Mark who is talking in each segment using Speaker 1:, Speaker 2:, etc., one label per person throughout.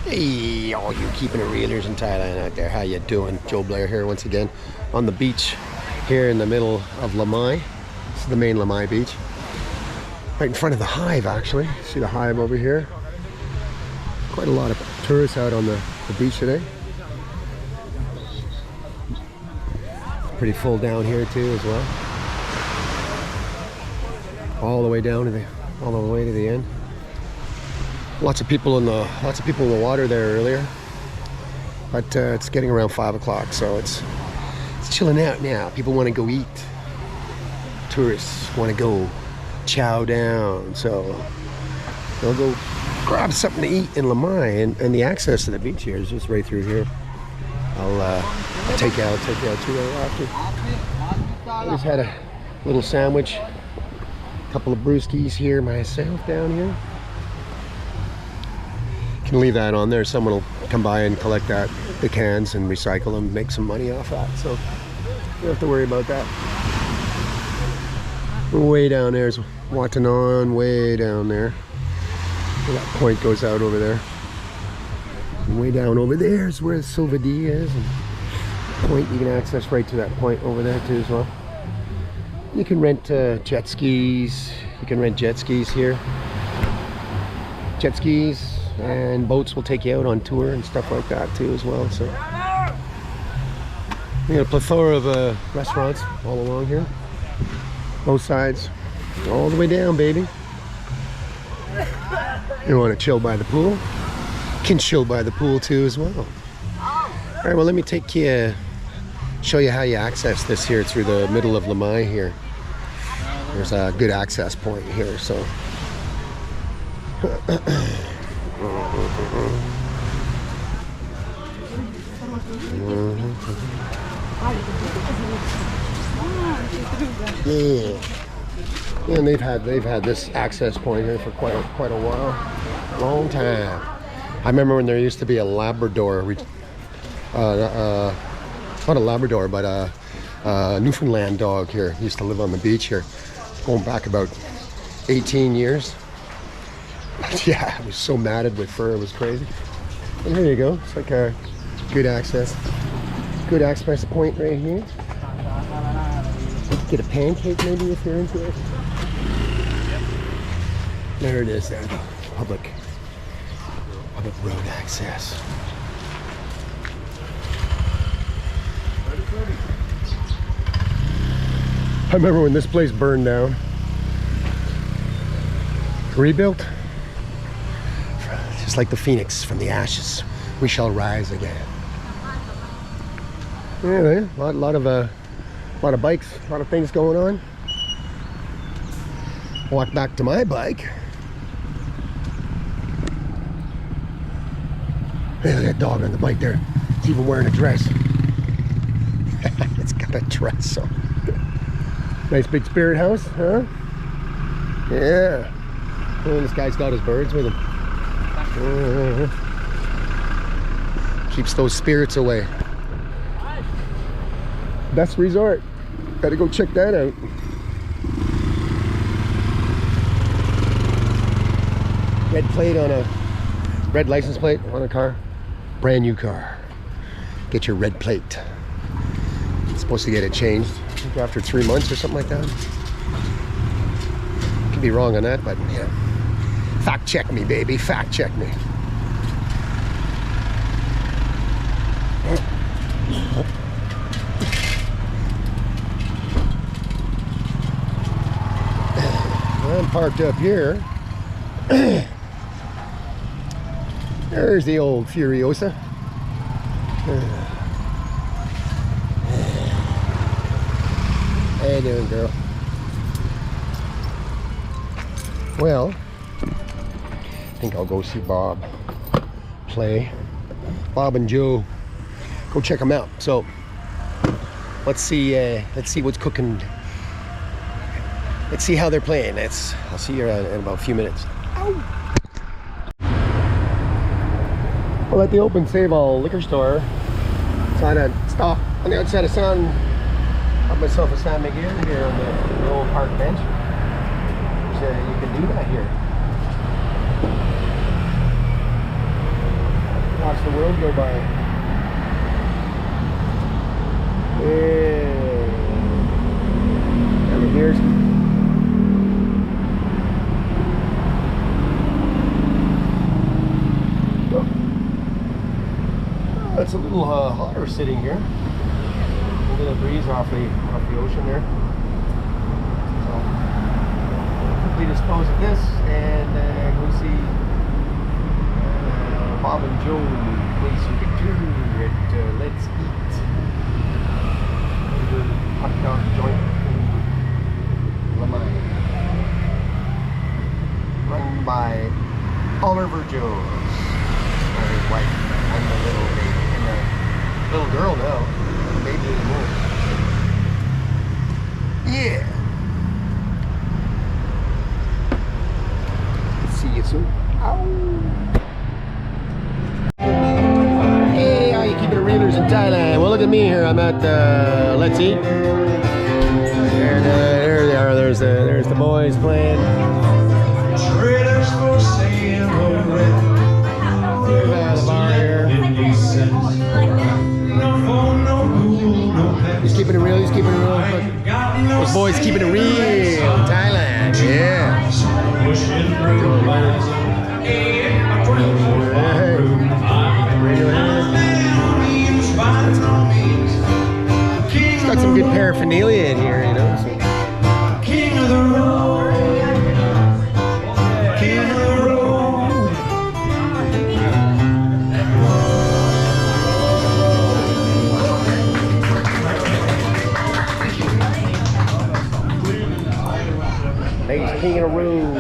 Speaker 1: Hey, all you keeping it realers in Thailand out there, how you doing? Joe Blair here once again on the beach here in the middle of Lamai. This is the main Lamai beach. Right in front of the Hive, actually. See the Hive over here? Quite a lot of tourists out on the beach today. It's pretty full down here too as well. All the way down to the end. Lots of people in the water there earlier, but it's getting around 5 o'clock, so it's chilling out now. People want to go eat. Tourists want to go chow down, so they'll go grab something to eat in Lamai, and the access to the beach here is just right through here. I'll take you out to there after. I just had a little sandwich, a couple of brewskis here myself down here. Can leave that on there. Someone will come by and collect the cans and recycle them, make some money off that. So you don't have to worry about that. Way down there is Watanon, way down there. Where that point goes out over there. And way down over there is where Silvadi is. And point, you can access right to that point over there too as well. You can rent jet skis. You can rent jet skis here. Jet skis. And boats will take you out on tour and stuff like that too as well. So we got a plethora of restaurants all along here, both sides, all the way down, baby. You want to chill by the pool? You can chill by the pool too as well. All right, well, let me show you how you access this here through the middle of Lamai here. There's a good access point here, so. Yeah, and they've had this access point here for quite a while, long time. I remember when there used to be a Labrador, not a Labrador, but a Newfoundland dog here. He used to live on the beach here, going back about 18 years. Yeah, it was so matted with fur, it was crazy. And here you go, it's like a good access point right here. Get a pancake maybe if you're into it. There it is there, the public road access. I remember when this place burned down. Rebuilt. Just like the phoenix from the ashes, we shall rise again. Anyway, a lot of bikes, a lot of things going on. Walk back to my bike. Hey, look at that dog on the bike there. It's even wearing a dress. It's got a dress on. Nice big spirit house, huh? Yeah. Oh, this guy's got his birds with him. Keeps those spirits away. Best resort. Gotta go check that out. Red license plate on a car. Brand new car. Get your red plate. It's supposed to get it changed, I think after 3 months or something like that. Could be wrong on that, but yeah. Fact check me, baby. Fact check me. I'm parked up here. There's the old Furiosa. How you doing, girl? Well, I think I'll go see Bob play. Bob and Joe, go check them out. So let's see what's cooking. Let's see how they're playing. I'll see you in about a few minutes. Ow. Well, at the Open Save All liquor store, sign a stop on the outside of San. Got myself a San Miguel here on the old park bench. So you can do that here. Watch the world go by. Yeah. And here's it's a little hotter sitting here. A little breeze off the ocean there. So quickly dispose of this and go see Bob and Joe place you get to at Let's Eat. The hot dog joint in Lamai. Run by Oliver Jones and his wife and the little baby. Little girl now, not a baby anymore. Yeah. See you soon. Ow. Hey, how you keeping it reelers in Thailand? Well, look at me here. I'm at Lety, and there they are. There's the boys playing. Traders for sale. There's the bar here. He's keeping it real, he's keeping it real. Those boys keeping it real. Thailand, yeah. It's got some good paraphernalia in here, you know. So. King of the road. King of the road. He's king of the road.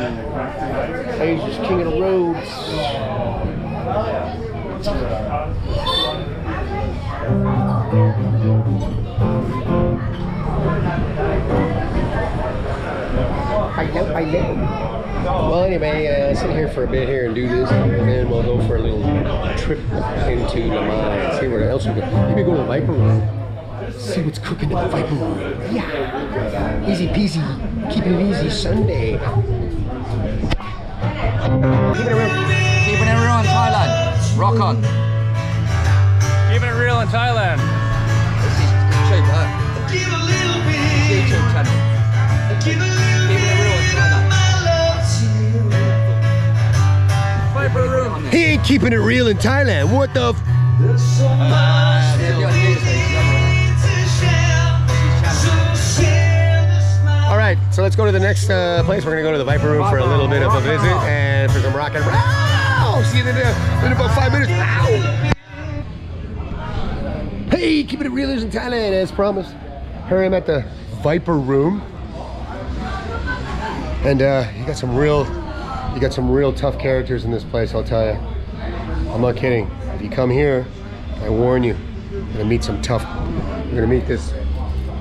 Speaker 1: He's just king of the roads. I know. Well, anyway, sit here for a bit here and do this, and then we'll go for a little trip into Lamai. See where else we go. Maybe go to the Viper Room. See what's cooking at the Viper Room. Yeah. Easy peasy. Keeping it easy Sunday.
Speaker 2: Keeping it real in Thailand. Rock on.
Speaker 3: Keeping it real in Thailand.
Speaker 2: This is YouTube channel. Keeping it real in Thailand. Viper room.
Speaker 1: He ain't keeping it real in Thailand. What the f? All right, so let's go to the next place. We're gonna go to the Viper Room for a little bit of a visit and for some rock and roll. See you in about 5 minutes. Ow! Hey, keeping it real in Thailand as promised. Here I am at the Viper Room, and you got some real tough characters in this place. I'll tell you. I'm not kidding. If you come here, I warn you, you're gonna meet some tough. You're gonna meet this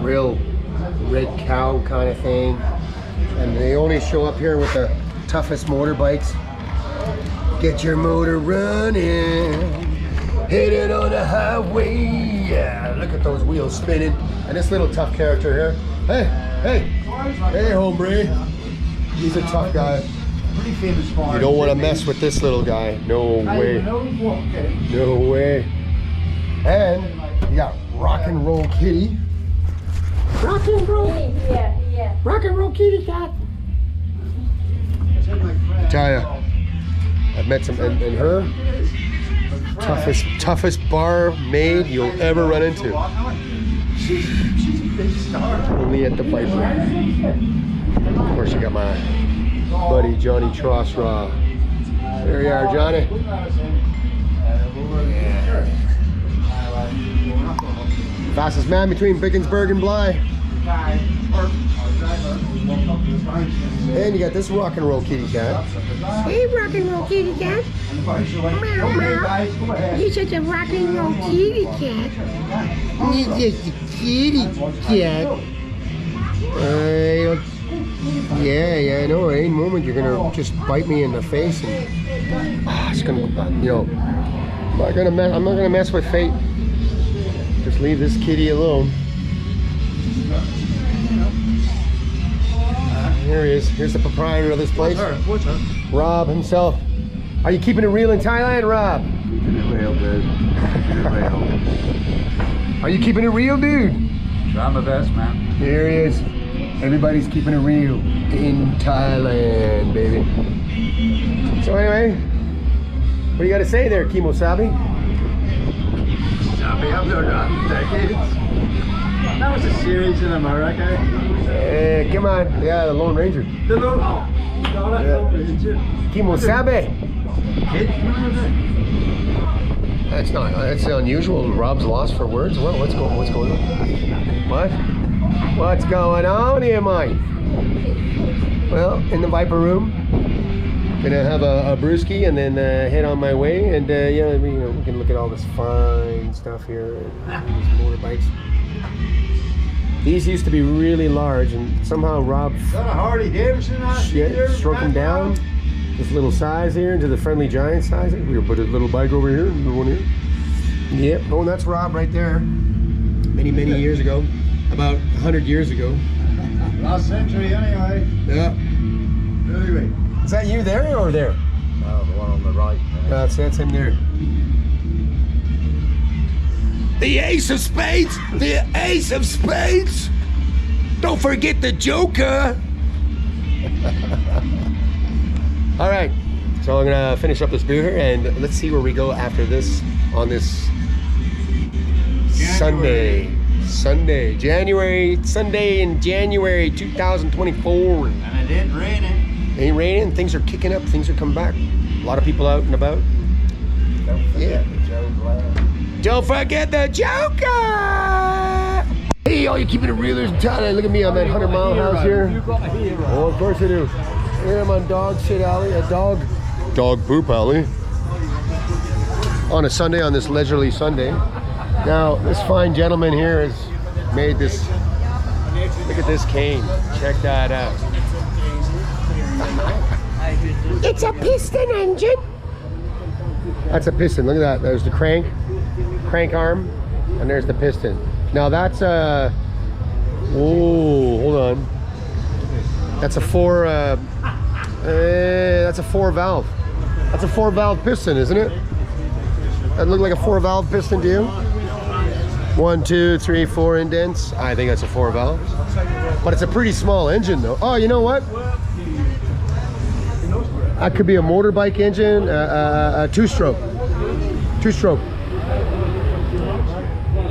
Speaker 1: real red cow kind of thing, and they only show up here with the toughest motorbikes. Get your motor running, hit it on the highway. Yeah, look at those wheels spinning. And this little tough character here. Hey, hombre. He's a tough guy.
Speaker 4: Pretty famous farm.
Speaker 1: You don't want to mess with this little guy. No way. No way. And you got Rock and Roll Kitty. Rock and roll. Yeah. Rock and roll kitty cat. I tell ya, I've met some, and her, toughest barmaid you'll ever run into.
Speaker 4: She's a big star.
Speaker 1: Only at the Viper. Of course, you got my buddy Johnny Trosraw. There you are, Johnny. Yeah. Fastest man between Pickensburg and Bly. And you got this rock and roll kitty cat.
Speaker 5: Hey, rock and roll kitty cat. Meow, meow. You're such a rock and roll kitty cat. You're just a kitty cat. Yeah, I know. At any moment you're gonna just bite me in the face, and it's gonna, you know, I'm not gonna mess with fate. Just leave this kitty alone. Here he is. Here's the proprietor of this place. Rob himself. Are you keeping it real in Thailand, Rob?
Speaker 4: Keeping it real, dude. Keeping it real.
Speaker 5: Are you keeping it real, dude?
Speaker 4: Try my best, man.
Speaker 5: Here he is. Everybody's keeping it real in Thailand, baby. So anyway, what do you got to say there, Kimo Sabi?
Speaker 4: Sabi, I've known that for decades. That was a series in America.
Speaker 5: Hey, come on. Yeah, the Lone Ranger.
Speaker 4: The Lone Ranger.
Speaker 5: Kimo Sabi.
Speaker 4: Kid,
Speaker 5: That's unusual. Rob's lost for words. What's going on? What? What's going on here, Mike? Well, in the Viper room. Gonna have a brewski and then head on my way. And yeah, we can look at all this fine stuff here. These motorbikes. These used to be really large, and somehow Rob
Speaker 4: got a Harley Davidson
Speaker 5: shrunk them down. This little size here into the friendly giant size. We'll put a little bike over here, and one here. Yep. Oh, and that's Rob right there. Many years ago, about 100 years ago.
Speaker 4: Last century, anyway.
Speaker 5: Yeah.
Speaker 4: Anyway.
Speaker 5: Is that you there or there?
Speaker 4: Oh, the one on the right.
Speaker 5: That's him there. The ace of spades! The ace of spades! Don't forget the joker! All right, so I'm gonna finish up this beer here and let's see where we go after this on this Sunday in January 2024.
Speaker 4: And it ain't raining.
Speaker 5: Ain't raining, things are kicking up, things are coming back. A lot of people out and about. Yeah. Don't forget the Joker! Hey, all you keeping it realers in Thailand. Look at me on that 100-mile house here. Oh, of course I do. Here I'm on dog shit alley, a dog poop alley. On a Sunday, on this leisurely Sunday. Now, this fine gentleman here has made this. Look at this cane. Check that out. It's a piston engine. That's a piston. Look at that. There's the crank arm, and there's the piston. Now that's a. Oh, hold on. That's a four valve. That's a 4-valve piston, isn't it? That look like a 4-valve piston to you? 1, 2, 3, 4 indents. I think that's a 4-valve. But it's a pretty small engine, though. Oh, you know what? That could be a motorbike engine, a two-stroke.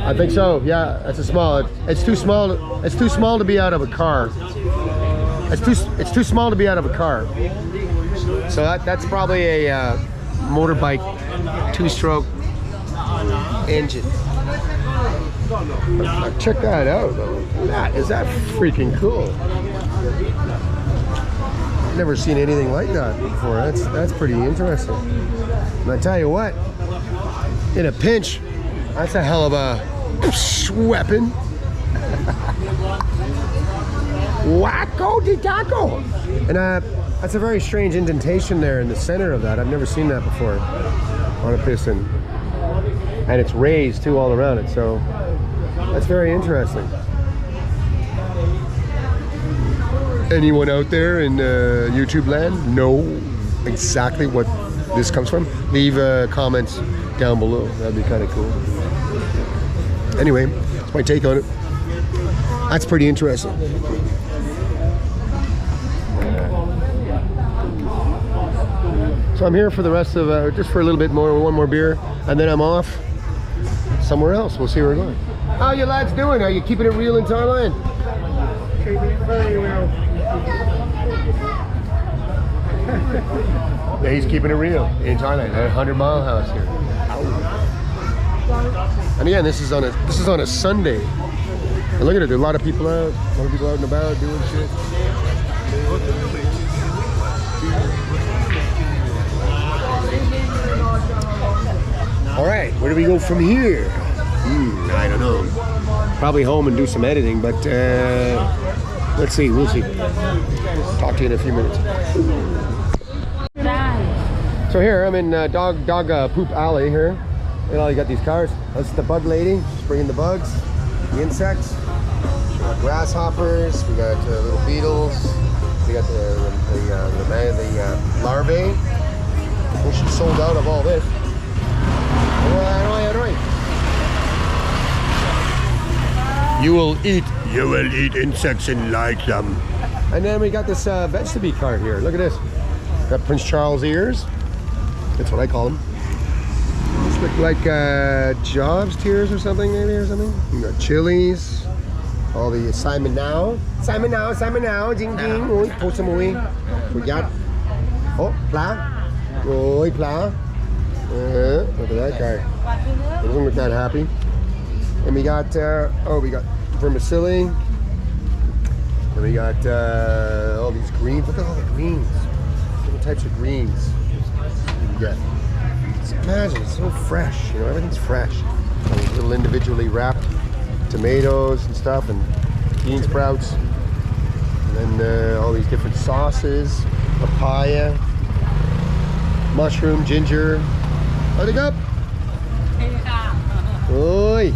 Speaker 5: I think so. Yeah, that's a small. It's too small. It's too small to be out of a car. It's too small to be out of a car. So that's probably a motorbike two-stroke engine. Now check that out. Is that freaking cool? Never seen anything like that before. That's pretty interesting. And I tell you what, in a pinch, that's a hell of a weapon. Wacko de taco. And that's a very strange indentation there in the center of that. I've never seen that before on a piston. And it's raised too all around it, so that's very interesting. Anyone out there in YouTube land know exactly what this comes from? Leave comments down below. That'd be kind of cool. Anyway, that's my take on it. That's pretty interesting. So I'm here for the rest of, just for a little bit more, one more beer, and then I'm off somewhere else. We'll see where we're going. How you lads doing? Are you keeping it real in Thailand? Keeping it very real. Yeah, he's keeping it real in Thailand. A 100-mile house here. And again, this is on a Sunday. And look at it, there are a lot of people out. A lot of people out and about doing shit. All right, where do we go from here? I don't know. Probably home and do some editing, but let's see. We'll see. Talk to you in a few minutes. So here I'm in dog poop alley here. You know, you got these cars. That's the bug lady. She's bringing the bugs, the insects. We got grasshoppers. We got little beetles. We got the larvae. Well, she's sold out of all this. You will eat insects and like them. And then we got this vegetable cart here. Look at this. Got Prince Charles ears. That's what I call them. These look like Jobs tears or something, maybe, or something. You got chilies. All the Simon Now, Jing Jing, ôi, Koh Samui. We got, oh, pla. Ôi, pla. Look at that guy. He doesn't look that happy. And we got, we got vermicelli. And we got all these greens. Look at all the greens. Different types of greens you can get. Just imagine, it's so fresh. You know, everything's fresh. And these little individually wrapped tomatoes and stuff, and bean sprouts. And then all these different sauces, papaya, mushroom, ginger. How'd it go? Oi!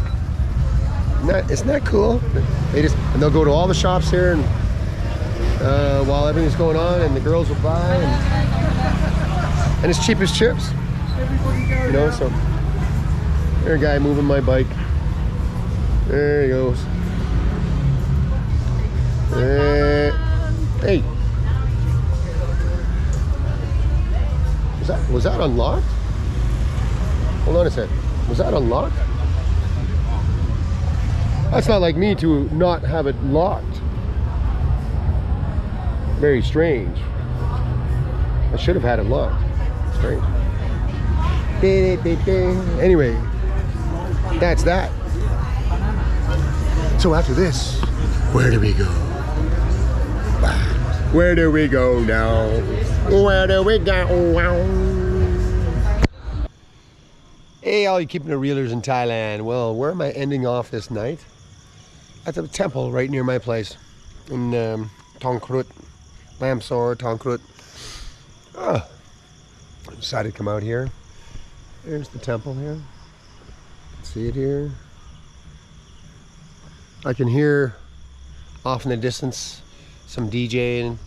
Speaker 5: Isn't that cool? And they'll go to all the shops here, and while everything's going on, and the girls will buy, and it's cheap as chips. You know, so there's a guy moving my bike. There he goes. Hey, was that unlocked? Hold on a sec. Was that unlocked? That's not like me to not have it locked. Very strange. I should have had it locked. Strange. Anyway, that's that. So after this, where do we go? Where do we go now? Where do we go? Hey, all you keeping the reelers in Thailand. Well, where am I ending off this night? At the temple right near my place in Thong Krut, Lamsor, Thong Krut. I decided to come out here. There's the temple here. See it here? I can hear off in the distance some DJing,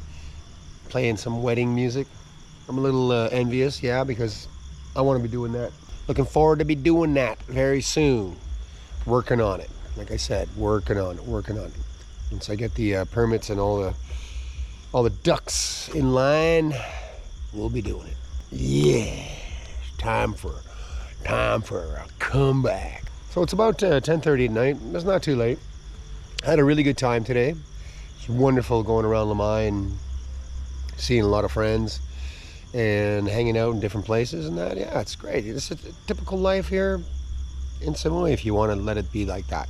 Speaker 5: playing some wedding music. I'm a little envious, yeah, because I want to be doing that. Looking forward to be doing that very soon. Working on it. Like I said, working on it. Once I get the permits and all the ducks in line, we'll be doing it. Yeah, time for a comeback. So it's about 10:30 at night. It's not too late. I had a really good time today. It's wonderful going around Lamai and seeing a lot of friends and hanging out in different places and that. Yeah, it's great. It's a typical life here in Samui if you want to let it be like that.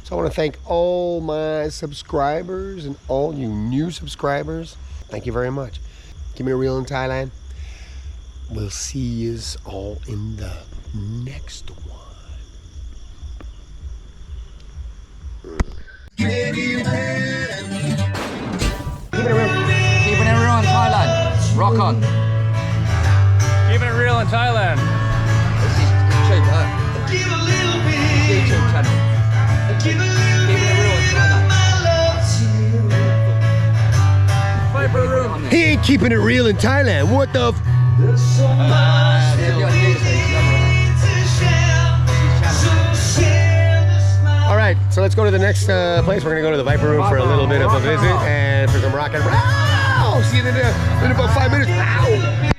Speaker 5: So I want to thank all my subscribers and all you new subscribers. Thank you very much. Keeping it real in Thailand. We'll see yous all in the next one.
Speaker 2: Keeping it real in Thailand. Rock on.
Speaker 3: Keeping it real in Thailand.
Speaker 2: This is cheap, huh? YouTube channel. Keeping it real in Thailand. Viper room.
Speaker 5: He ain't keeping it real in Thailand. What the f? All right, so let's go to the next place. We're gonna go to the Viper Room for a little bit of a visit and for some rock and roll. See you in about 5 minutes. Ow!